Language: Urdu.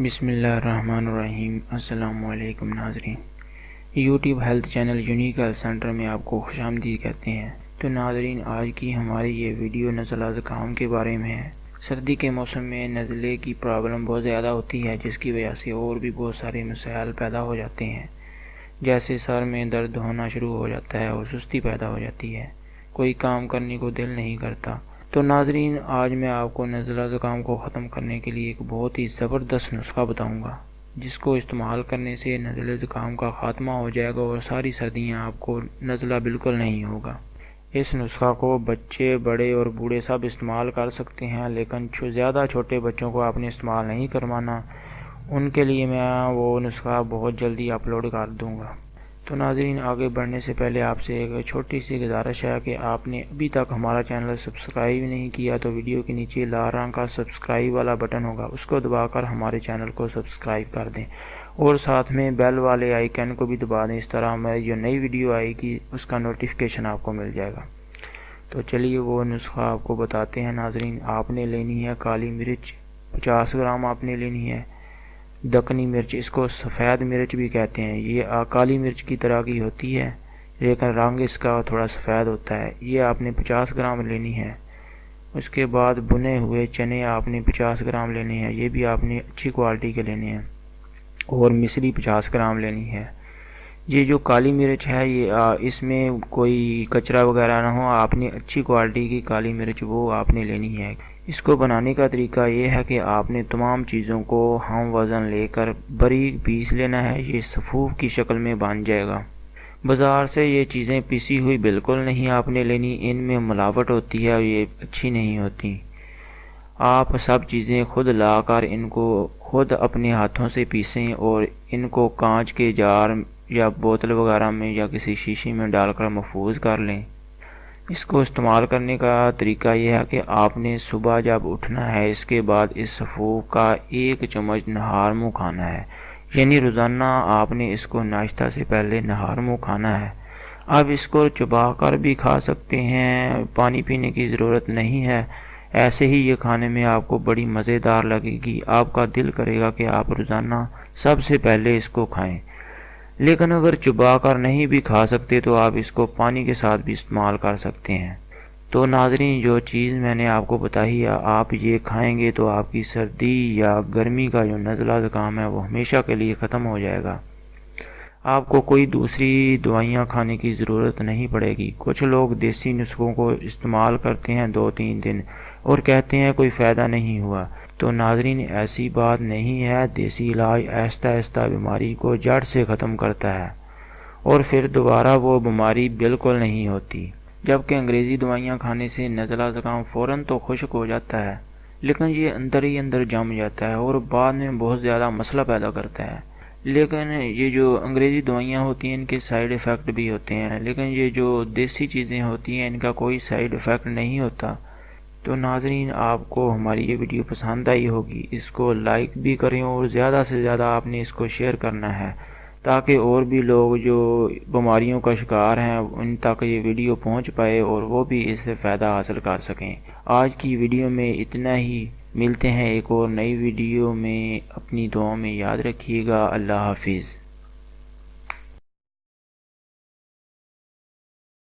بسم اللہ الرحمن الرحیم۔ السلام علیکم ناظرین، YouTube health channel unique health centre میں آپ کو خوش آمدید کہتے ہیں۔ تو ناظرین، آج کی ہماری یہ ویڈیو نزلہ زکام کے بارے میں ہے۔ سردی کے موسم میں نزلے کی پرابلم بہت زیادہ ہوتی ہے، جس کی وجہ سے اور بھی بہت سارے مسائل پیدا ہو جاتے ہیں، جیسے سر میں درد ہونا شروع ہو جاتا ہے اور سستی پیدا ہو جاتی ہے، کوئی کام کرنے کو دل نہیں کرتا۔ تو ناظرین، آج میں آپ کو نزلہ زکام کو ختم کرنے کے لیے ایک بہت ہی زبردست نسخہ بتاؤں گا، جس کو استعمال کرنے سے نزلہ زکام کا خاتمہ ہو جائے گا اور ساری سردیاں آپ کو نزلہ بالکل نہیں ہوگا۔ اس نسخہ کو بچے، بڑے اور بوڑھے سب استعمال کر سکتے ہیں، لیکن زیادہ چھوٹے بچوں کو آپ نے استعمال نہیں کروانا، ان کے لیے میں وہ نسخہ بہت جلدی اپلوڈ کر دوں گا۔ تو ناظرین، آگے بڑھنے سے پہلے آپ سے ایک چھوٹی سی گزارش ہے کہ آپ نے ابھی تک ہمارا چینل سبسکرائب نہیں کیا تو ویڈیو کے نیچے لال رنگ کا سبسکرائب والا بٹن ہوگا، اس کو دبا کر ہمارے چینل کو سبسکرائب کر دیں اور ساتھ میں بیل والے آئیکن کو بھی دبا دیں۔ اس طرح ہماری جو نئی ویڈیو آئے گی اس کا نوٹیفیکیشن آپ کو مل جائے گا۔ تو چلیے وہ نسخہ آپ کو بتاتے ہیں۔ ناظرین، آپ نے لینی ہے کالی مرچ 50 گرام آپ نے لینی ہے۔ دکنی مرچ، اس کو سفید مرچ بھی کہتے ہیں، یہ کالی مرچ کی طرح کی ہوتی ہے لیکن رنگ اس کا تھوڑا سفید ہوتا ہے، یہ آپ نے 50 گرام لینی ہے۔ اس کے بعد بنے ہوئے چنے آپ نے 50 گرام لینے ہیں، یہ بھی آپ نے اچھی کوالٹی کے لینے ہیں، اور مصری 50 گرام لینی ہے۔ یہ جو کالی مرچ ہے، یہ اس میں کوئی کچرا وغیرہ نہ ہو، آپ نے اچھی کوالٹی کی کالی مرچ وہ آپ نے لینی ہے۔ اس کو بنانے کا طریقہ یہ ہے کہ آپ نے تمام چیزوں کو ہم وزن لے کر باریک پیس لینا ہے، یہ صفوف کی شکل میں بن جائے گا۔ بازار سے یہ چیزیں پیسی ہوئی بالکل نہیں آپ نے لینی، ان میں ملاوٹ ہوتی ہے اور یہ اچھی نہیں ہوتی۔ آپ سب چیزیں خود لا کر ان کو خود اپنے ہاتھوں سے پیسیں اور ان کو کانچ کے جار یا بوتل وغیرہ میں یا کسی شیشی میں ڈال کر محفوظ کر لیں۔ اس کو استعمال کرنے کا طریقہ یہ ہے کہ آپ نے صبح جب اٹھنا ہے، اس کے بعد اس صفوف کا 1 چمچ نہار منہ کھانا ہے، یعنی روزانہ آپ نے اس کو ناشتہ سے پہلے نہار منہ کھانا ہے۔ آپ اس کو چبا کر بھی کھا سکتے ہیں، پانی پینے کی ضرورت نہیں ہے، ایسے ہی یہ کھانے میں آپ کو بڑی مزیدار لگے گی، آپ کا دل کرے گا کہ آپ روزانہ سب سے پہلے اس کو کھائیں۔ لیکن اگر چبا کر نہیں بھی کھا سکتے تو آپ اس کو پانی کے ساتھ بھی استعمال کر سکتے ہیں۔ تو ناظرین، جو چیز میں نے آپ کو بتائی ہے، آپ یہ کھائیں گے تو آپ کی سردی یا گرمی کا جو نزلہ زکام ہے وہ ہمیشہ کے لیے ختم ہو جائے گا۔ آپ کو کوئی دوسری دوائیاں کھانے کی ضرورت نہیں پڑے گی۔ کچھ لوگ دیسی نسخوں کو استعمال کرتے ہیں 2-3 دن اور کہتے ہیں کوئی فائدہ نہیں ہوا۔ تو ناظرین، ایسی بات نہیں ہے، دیسی علاج آہستہ آہستہ بیماری کو جڑ سے ختم کرتا ہے اور پھر دوبارہ وہ بیماری بالکل نہیں ہوتی، جبکہ انگریزی دوائیاں کھانے سے نزلہ زکام فوراً تو خشک ہو جاتا ہے، لیکن یہ اندر ہی اندر جم جاتا ہے اور بعد میں بہت زیادہ مسئلہ پیدا کرتا ہے۔ لیکن یہ جو انگریزی دوائیاں ہوتی ہیں ان کے سائیڈ ایفیکٹ بھی ہوتے ہیں، لیکن یہ جو دیسی چیزیں ہوتی ہیں ان کا کوئی سائیڈ ایفیکٹ نہیں ہوتا۔ تو ناظرین، آپ کو ہماری یہ ویڈیو پسند آئی ہوگی، اس کو لائک بھی کریں اور زیادہ سے زیادہ آپ نے اس کو شیئر کرنا ہے، تاکہ اور بھی لوگ جو بیماریوں کا شکار ہیں ان تک یہ ویڈیو پہنچ پائے اور وہ بھی اس سے فائدہ حاصل کر سکیں۔ آج کی ویڈیو میں اتنا ہی، ملتے ہیں ایک اور نئی ویڈیو میں، اپنی دعاؤں میں یاد رکھیے گا۔ اللہ حافظ۔